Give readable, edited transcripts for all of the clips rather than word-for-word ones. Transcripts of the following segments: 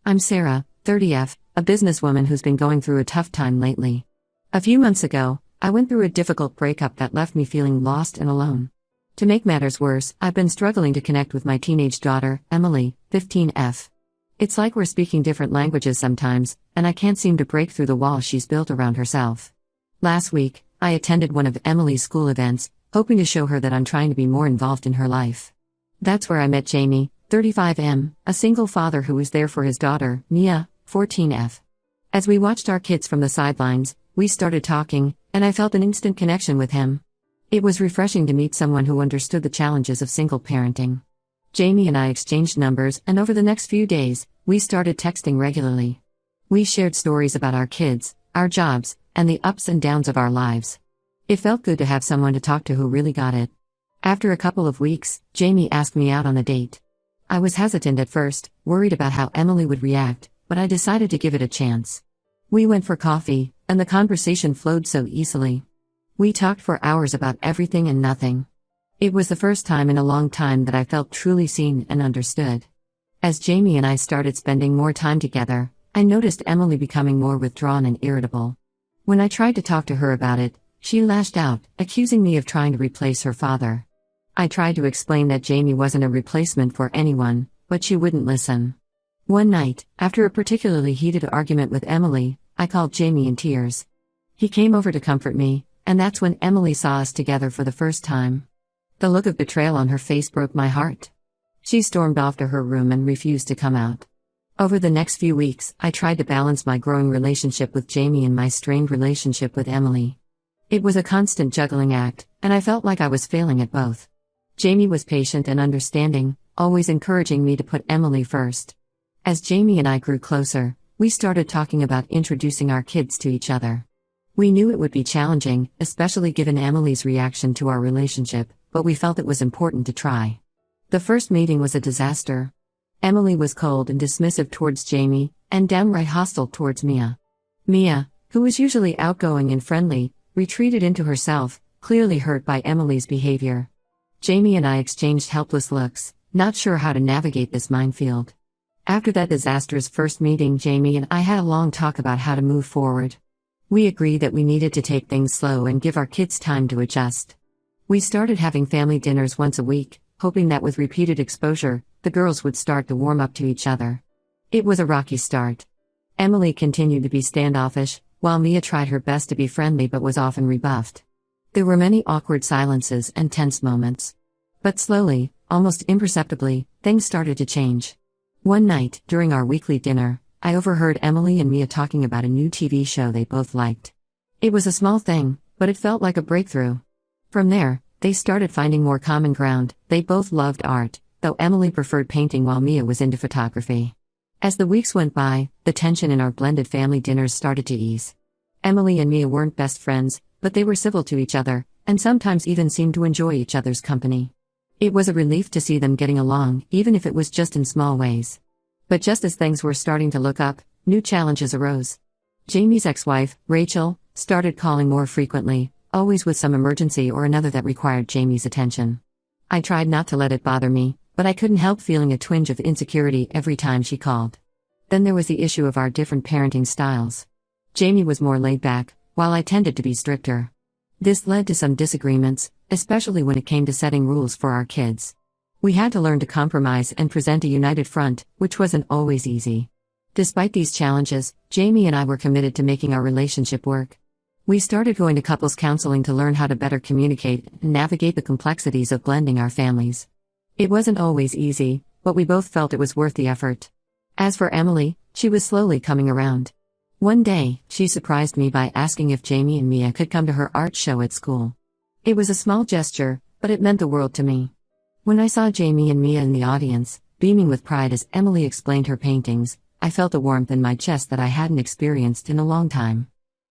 I'm Sarah, 30F, a businesswoman who's been going through a tough time lately. A few months ago, I went through a difficult breakup that left me feeling lost and alone. To make matters worse, I've been struggling to connect with my teenage daughter, Emily, 15F. It's like we're speaking different languages sometimes, and I can't seem to break through the wall she's built around herself. Last week, I attended one of Emily's school events, hoping to show her that I'm trying to be more involved in her life. That's where I met Jamie, 35M, a single father who was there for his daughter, Mia, 14F. As we watched our kids from the sidelines, we started talking, and I felt an instant connection with him. It was refreshing to meet someone who understood the challenges of single parenting. Jamie and I exchanged numbers, and over the next few days, we started texting regularly. We shared stories about our kids, our jobs, and the ups and downs of our lives. It felt good to have someone to talk to who really got it. After a couple of weeks, Jamie asked me out on a date. I was hesitant at first, worried about how Emily would react, but I decided to give it a chance. We went for coffee, and the conversation flowed so easily. We talked for hours about everything and nothing. It was the first time in a long time that I felt truly seen and understood. As Jamie and I started spending more time together, I noticed Emily becoming more withdrawn and irritable. When I tried to talk to her about it, she lashed out, accusing me of trying to replace her father. I tried to explain that Jamie wasn't a replacement for anyone, but she wouldn't listen. One night, after a particularly heated argument with Emily, I called Jamie in tears. He came over to comfort me, and that's when Emily saw us together for the first time. The look of betrayal on her face broke my heart. She stormed off to her room and refused to come out. Over the next few weeks, I tried to balance my growing relationship with Jamie and my strained relationship with Emily. It was a constant juggling act, and I felt like I was failing at both. Jamie was patient and understanding, always encouraging me to put Emily first. As Jamie and I grew closer, we started talking about introducing our kids to each other. We knew it would be challenging, especially given Emily's reaction to our relationship, but we felt it was important to try. The first meeting was a disaster. Emily was cold and dismissive towards Jamie, and downright hostile towards Mia. Mia, who was usually outgoing and friendly, retreated into herself, clearly hurt by Emily's behavior. Jamie and I exchanged helpless looks, not sure how to navigate this minefield. After that disastrous first meeting, Jamie and I had a long talk about how to move forward. We agreed that we needed to take things slow and give our kids time to adjust. We started having family dinners once a week, hoping that with repeated exposure, the girls would start to warm up to each other. It was a rocky start. Emily continued to be standoffish, while Mia tried her best to be friendly but was often rebuffed. There were many awkward silences and tense moments. But slowly, almost imperceptibly, things started to change. One night, during our weekly dinner, I overheard Emily and Mia talking about a new TV show they both liked. It was a small thing, but it felt like a breakthrough. From there, they started finding more common ground. They both loved art, though Emily preferred painting while Mia was into photography. As the weeks went by, the tension in our blended family dinners started to ease. Emily and Mia weren't best friends, but they were civil to each other, and sometimes even seemed to enjoy each other's company. It was a relief to see them getting along, even if it was just in small ways. But just as things were starting to look up, new challenges arose. Jamie's ex-wife, Rachel, started calling more frequently, always with some emergency or another that required Jamie's attention. I tried not to let it bother me, but I couldn't help feeling a twinge of insecurity every time she called. Then there was the issue of our different parenting styles. Jamie was more laid back, while I tended to be stricter. This led to some disagreements, especially when it came to setting rules for our kids. We had to learn to compromise and present a united front, which wasn't always easy. Despite these challenges, Jamie and I were committed to making our relationship work. We started going to couples counseling to learn how to better communicate and navigate the complexities of blending our families. It wasn't always easy, but we both felt it was worth the effort. As for Emily, she was slowly coming around. One day, she surprised me by asking if Jamie and Mia could come to her art show at school. It was a small gesture, but it meant the world to me. When I saw Jamie and Mia in the audience, beaming with pride as Emily explained her paintings, I felt a warmth in my chest that I hadn't experienced in a long time.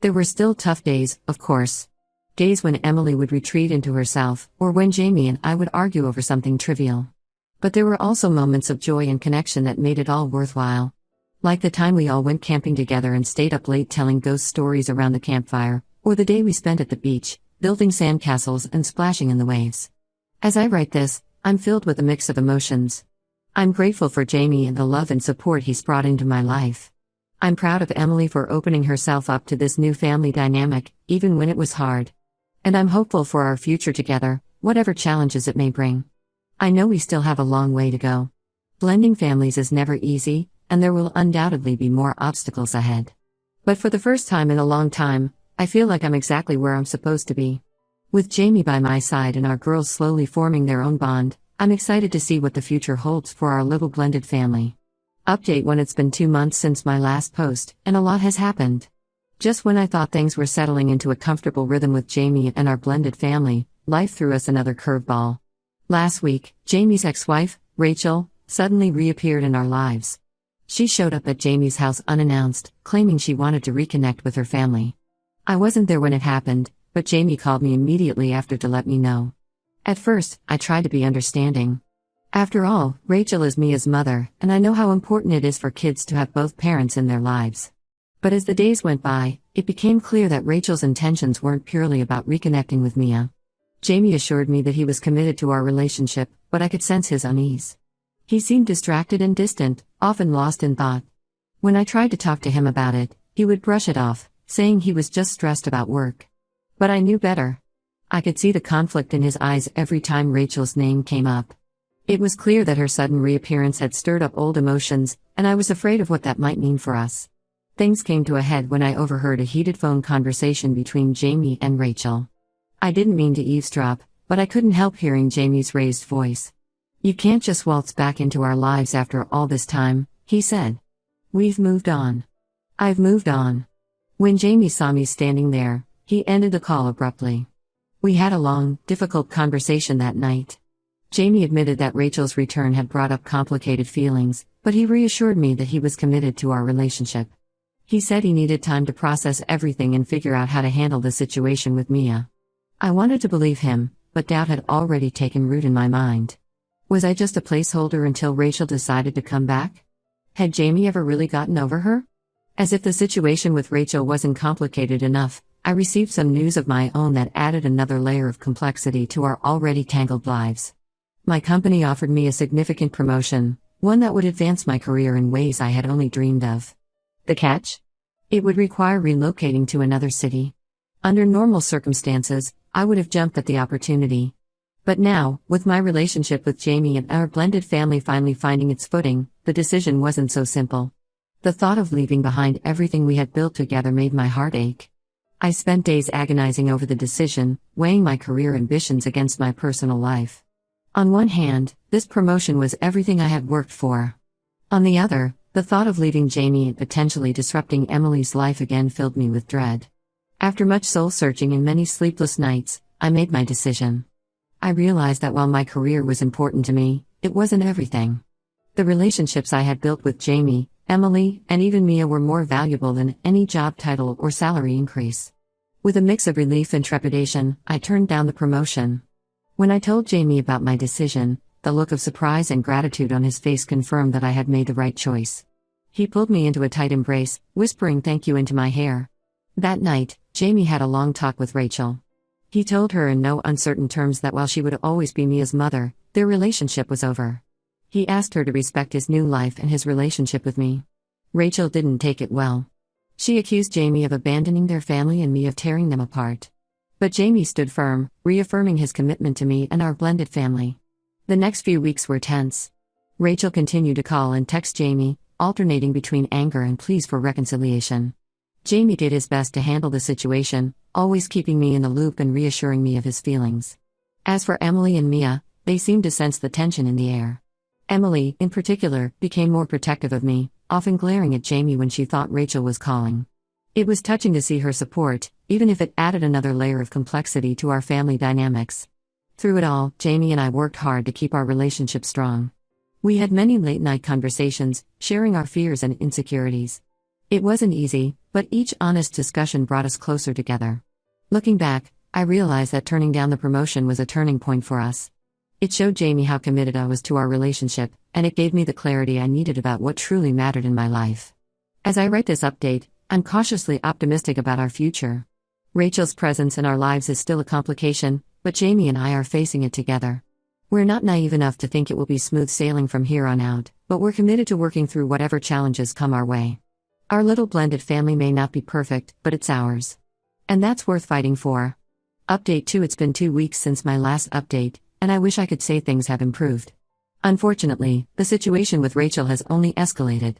There were still tough days, of course. Days when Emily would retreat into herself, or when Jamie and I would argue over something trivial. But there were also moments of joy and connection that made it all worthwhile. Like the time we all went camping together and stayed up late telling ghost stories around the campfire, or the day we spent at the beach, building sandcastles and splashing in the waves. As I write this, I'm filled with a mix of emotions. I'm grateful for Jamie and the love and support he's brought into my life. I'm proud of Emily for opening herself up to this new family dynamic, even when it was hard. And I'm hopeful for our future together, whatever challenges it may bring. I know we still have a long way to go. Blending families is never easy, and there will undoubtedly be more obstacles ahead. But for the first time in a long time, I feel like I'm exactly where I'm supposed to be. With Jamie by my side and our girls slowly forming their own bond, I'm excited to see what the future holds for our little blended family. Update: when it's been 2 months since my last post, and a lot has happened. Just when I thought things were settling into a comfortable rhythm with Jamie and our blended family, life threw us another curveball. Last week, Jamie's ex-wife, Rachel, suddenly reappeared in our lives. She showed up at Jamie's house unannounced, claiming she wanted to reconnect with her family. I wasn't there when it happened, but Jamie called me immediately after to let me know. At first, I tried to be understanding. After all, Rachel is Mia's mother, and I know how important it is for kids to have both parents in their lives. But as the days went by, it became clear that Rachel's intentions weren't purely about reconnecting with Mia. Jamie assured me that he was committed to our relationship, but I could sense his unease. He seemed distracted and distant, often lost in thought. When I tried to talk to him about it, he would brush it off, saying he was just stressed about work. But I knew better. I could see the conflict in his eyes every time Rachel's name came up. It was clear that her sudden reappearance had stirred up old emotions, and I was afraid of what that might mean for us. Things came to a head when I overheard a heated phone conversation between Jamie and Rachel. I didn't mean to eavesdrop, but I couldn't help hearing Jamie's raised voice. "You can't just waltz back into our lives after all this time," he said. "We've moved on. I've moved on." When Jamie saw me standing there, he ended the call abruptly. We had a long, difficult conversation that night. Jamie admitted that Rachel's return had brought up complicated feelings, but he reassured me that he was committed to our relationship. He said he needed time to process everything and figure out how to handle the situation with Mia. I wanted to believe him, but doubt had already taken root in my mind. Was I just a placeholder until Rachel decided to come back? Had Jamie ever really gotten over her? As if the situation with Rachel wasn't complicated enough, I received some news of my own that added another layer of complexity to our already tangled lives. My company offered me a significant promotion, one that would advance my career in ways I had only dreamed of. The catch? It would require relocating to another city. Under normal circumstances, I would have jumped at the opportunity. But now, with my relationship with Jamie and our blended family finally finding its footing, the decision wasn't so simple. The thought of leaving behind everything we had built together made my heart ache. I spent days agonizing over the decision, weighing my career ambitions against my personal life. On one hand, this promotion was everything I had worked for. On the other, the thought of leaving Jamie and potentially disrupting Emily's life again filled me with dread. After much soul-searching and many sleepless nights, I made my decision. I realized that while my career was important to me, it wasn't everything. The relationships I had built with Jamie, Emily, and even Mia were more valuable than any job title or salary increase. With a mix of relief and trepidation, I turned down the promotion. When I told Jamie about my decision, the look of surprise and gratitude on his face confirmed that I had made the right choice. He pulled me into a tight embrace, whispering thank you into my hair. That night, Jamie had a long talk with Rachel. He told her in no uncertain terms that while she would always be Mia's mother, their relationship was over. He asked her to respect his new life and his relationship with me. Rachel didn't take it well. She accused Jamie of abandoning their family and me of tearing them apart. But Jamie stood firm, reaffirming his commitment to me and our blended family. The next few weeks were tense. Rachel continued to call and text Jamie, alternating between anger and pleas for reconciliation. Jamie did his best to handle the situation, always keeping me in the loop and reassuring me of his feelings. As for Emily and Mia, they seemed to sense the tension in the air. Emily, in particular, became more protective of me, often glaring at Jamie when she thought Rachel was calling. It was touching to see her support, even if it added another layer of complexity to our family dynamics. Through it all, Jamie and I worked hard to keep our relationship strong. We had many late-night conversations, sharing our fears and insecurities. It wasn't easy, but each honest discussion brought us closer together. Looking back, I realized that turning down the promotion was a turning point for us. It showed Jamie how committed I was to our relationship, and it gave me the clarity I needed about what truly mattered in my life. As I write this update, I'm cautiously optimistic about our future. Rachel's presence in our lives is still a complication, but Jamie and I are facing it together. We're not naive enough to think it will be smooth sailing from here on out, but we're committed to working through whatever challenges come our way. Our little blended family may not be perfect, but it's ours. And that's worth fighting for. Update 2. It's been 2 weeks since my last update, and I wish I could say things have improved. Unfortunately, the situation with Rachel has only escalated.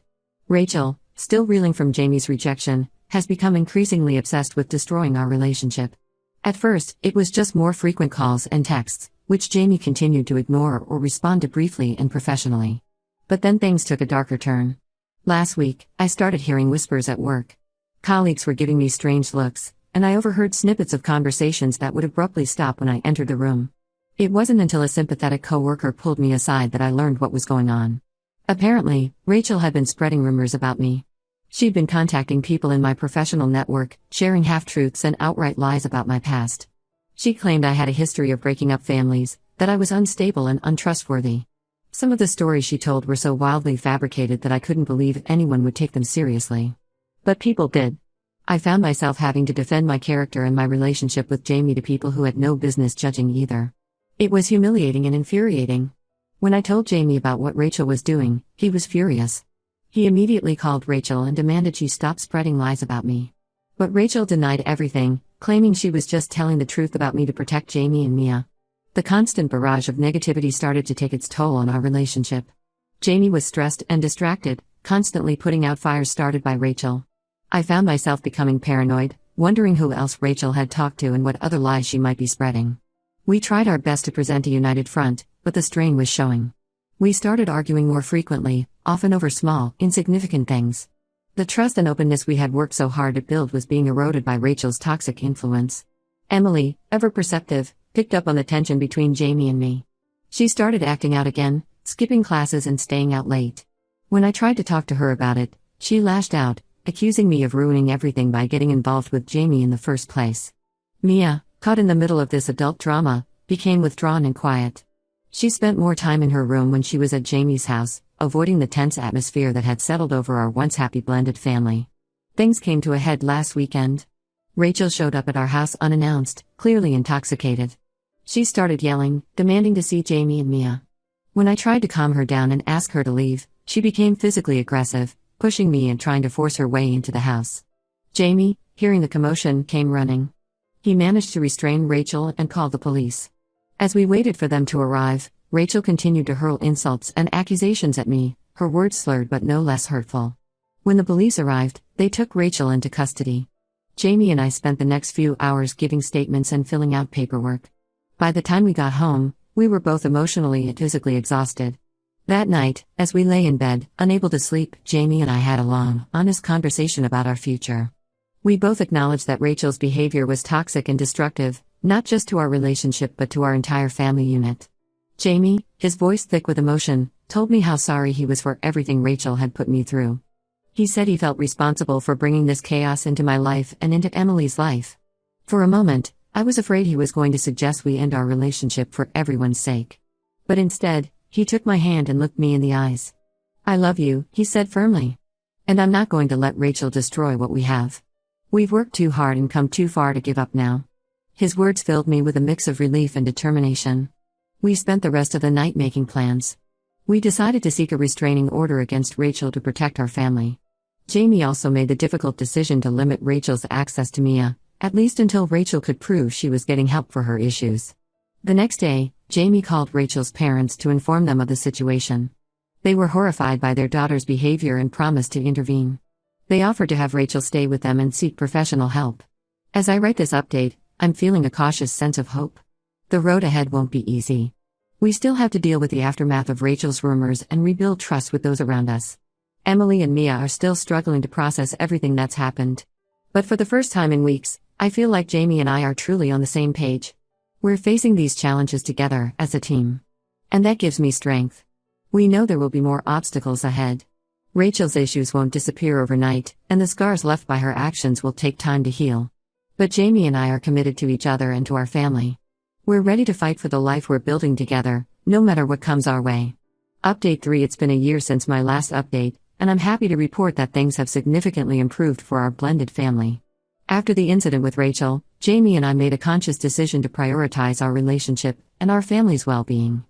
Rachel, still reeling from Jamie's rejection, has become increasingly obsessed with destroying our relationship. At first, it was just more frequent calls and texts, which Jamie continued to ignore or respond to briefly and professionally. But then things took a darker turn. Last week, I started hearing whispers at work. Colleagues were giving me strange looks, and I overheard snippets of conversations that would abruptly stop when I entered the room. It wasn't until a sympathetic coworker pulled me aside that I learned what was going on. Apparently, Rachel had been spreading rumors about me. She'd been contacting people in my professional network, sharing half-truths and outright lies about my past. She claimed I had a history of breaking up families, that I was unstable and untrustworthy. Some of the stories she told were so wildly fabricated that I couldn't believe anyone would take them seriously. But people did. I found myself having to defend my character and my relationship with Jamie to people who had no business judging either. It was humiliating and infuriating. When I told Jamie about what Rachel was doing, he was furious. He immediately called Rachel and demanded she stop spreading lies about me. But Rachel denied everything, claiming she was just telling the truth about me to protect Jamie and Mia. The constant barrage of negativity started to take its toll on our relationship. Jamie was stressed and distracted, constantly putting out fires started by Rachel. I found myself becoming paranoid, wondering who else Rachel had talked to and what other lies she might be spreading. We tried our best to present a united front, but the strain was showing. We started arguing more frequently, often over small, insignificant things. The trust and openness we had worked so hard to build was being eroded by Rachel's toxic influence. Emily, ever perceptive, picked up on the tension between Jamie and me. She started acting out again, skipping classes and staying out late. When I tried to talk to her about it, she lashed out, accusing me of ruining everything by getting involved with Jamie in the first place. Mia, caught in the middle of this adult drama, became withdrawn and quiet. She spent more time in her room when she was at Jamie's house, avoiding the tense atmosphere that had settled over our once happy blended family. Things came to a head last weekend. Rachel showed up at our house unannounced, clearly intoxicated. She started yelling, demanding to see Jamie and Mia. When I tried to calm her down and ask her to leave, she became physically aggressive, pushing me and trying to force her way into the house. Jamie, hearing the commotion, came running. He managed to restrain Rachel and called the police. As we waited for them to arrive, Rachel continued to hurl insults and accusations at me, her words slurred but no less hurtful. When the police arrived, they took Rachel into custody. Jamie and I spent the next few hours giving statements and filling out paperwork. By the time we got home, we were both emotionally and physically exhausted. That night, as we lay in bed, unable to sleep, Jamie and I had a long, honest conversation about our future. We both acknowledged that Rachel's behavior was toxic and destructive, not just to our relationship but to our entire family unit. Jamie, his voice thick with emotion, told me how sorry he was for everything Rachel had put me through. He said he felt responsible for bringing this chaos into my life and into Emily's life. For a moment, I was afraid he was going to suggest we end our relationship for everyone's sake. But instead, he took my hand and looked me in the eyes. "I love you," he said firmly. "And I'm not going to let Rachel destroy what we have. We've worked too hard and come too far to give up now." His words filled me with a mix of relief and determination. We spent the rest of the night making plans. We decided to seek a restraining order against Rachel to protect our family. Jamie also made the difficult decision to limit Rachel's access to Mia, at least until Rachel could prove she was getting help for her issues. The next day, Jamie called Rachel's parents to inform them of the situation. They were horrified by their daughter's behavior and promised to intervene. They offered to have Rachel stay with them and seek professional help. As I write this update, I'm feeling a cautious sense of hope. The road ahead won't be easy. We still have to deal with the aftermath of Rachel's rumors and rebuild trust with those around us. Emily and Mia are still struggling to process everything that's happened. But for the first time in weeks, I feel like Jamie and I are truly on the same page. We're facing these challenges together, as a team. And that gives me strength. We know there will be more obstacles ahead. Rachel's issues won't disappear overnight, and the scars left by her actions will take time to heal. But Jamie and I are committed to each other and to our family. We're ready to fight for the life we're building together, no matter what comes our way. Update 3. It's been a year since my last update, and I'm happy to report that things have significantly improved for our blended family. After the incident with Rachel, Jamie and I made a conscious decision to prioritize our relationship and our family's well-being.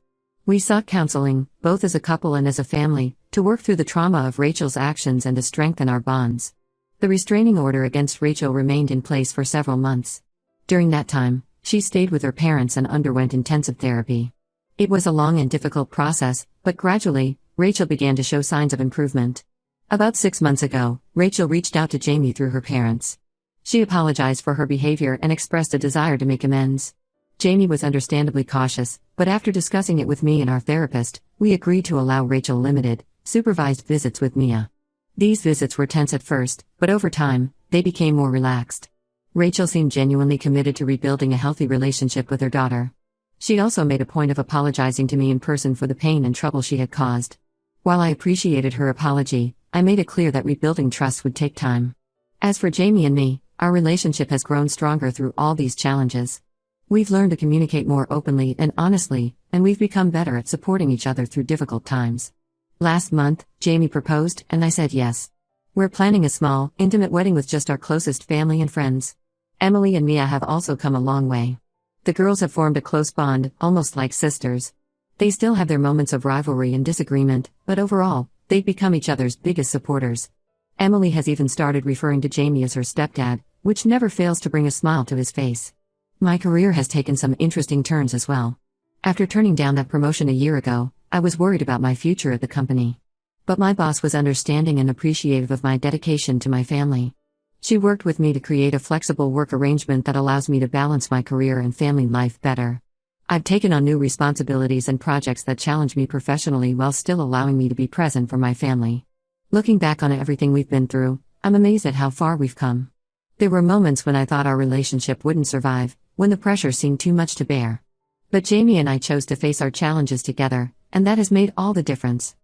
We sought counseling, both as a couple and as a family, to work through the trauma of Rachel's actions and to strengthen our bonds. The restraining order against Rachel remained in place for several months. During that time, she stayed with her parents and underwent intensive therapy. It was a long and difficult process, but gradually, Rachel began to show signs of improvement. About 6 months ago, Rachel reached out to Jamie through her parents. She apologized for her behavior and expressed a desire to make amends. Jamie was understandably cautious, but after discussing it with me and our therapist, we agreed to allow Rachel limited, supervised visits with Mia. These visits were tense at first, but over time, they became more relaxed. Rachel seemed genuinely committed to rebuilding a healthy relationship with her daughter. She also made a point of apologizing to me in person for the pain and trouble she had caused. While I appreciated her apology, I made it clear that rebuilding trust would take time. As for Jamie and me, our relationship has grown stronger through all these challenges. We've learned to communicate more openly and honestly, and we've become better at supporting each other through difficult times. Last month, Jamie proposed, and I said yes. We're planning a small, intimate wedding with just our closest family and friends. Emily and Mia have also come a long way. The girls have formed a close bond, almost like sisters. They still have their moments of rivalry and disagreement, but overall, they've become each other's biggest supporters. Emily has even started referring to Jamie as her stepdad, which never fails to bring a smile to his face. My career has taken some interesting turns as well. After turning down that promotion a year ago, I was worried about my future at the company. But my boss was understanding and appreciative of my dedication to my family. She worked with me to create a flexible work arrangement that allows me to balance my career and family life better. I've taken on new responsibilities and projects that challenge me professionally while still allowing me to be present for my family. Looking back on everything we've been through, I'm amazed at how far we've come. There were moments when I thought our relationship wouldn't survive, when the pressure seemed too much to bear. But Jamie and I chose to face our challenges together, and that has made all the difference.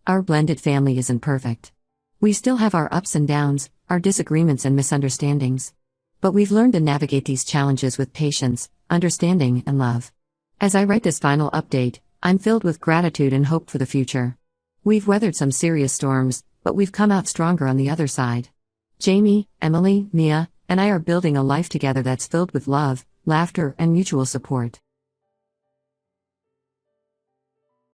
Our blended family isn't perfect. We still have our ups and downs, our disagreements and misunderstandings. But we've learned to navigate these challenges with patience, understanding, and love. As I write this final update, I'm filled with gratitude and hope for the future. We've weathered some serious storms, but we've come out stronger on the other side. Jamie, Emily, Mia, and I are building a life together that's filled with love, laughter, and mutual support.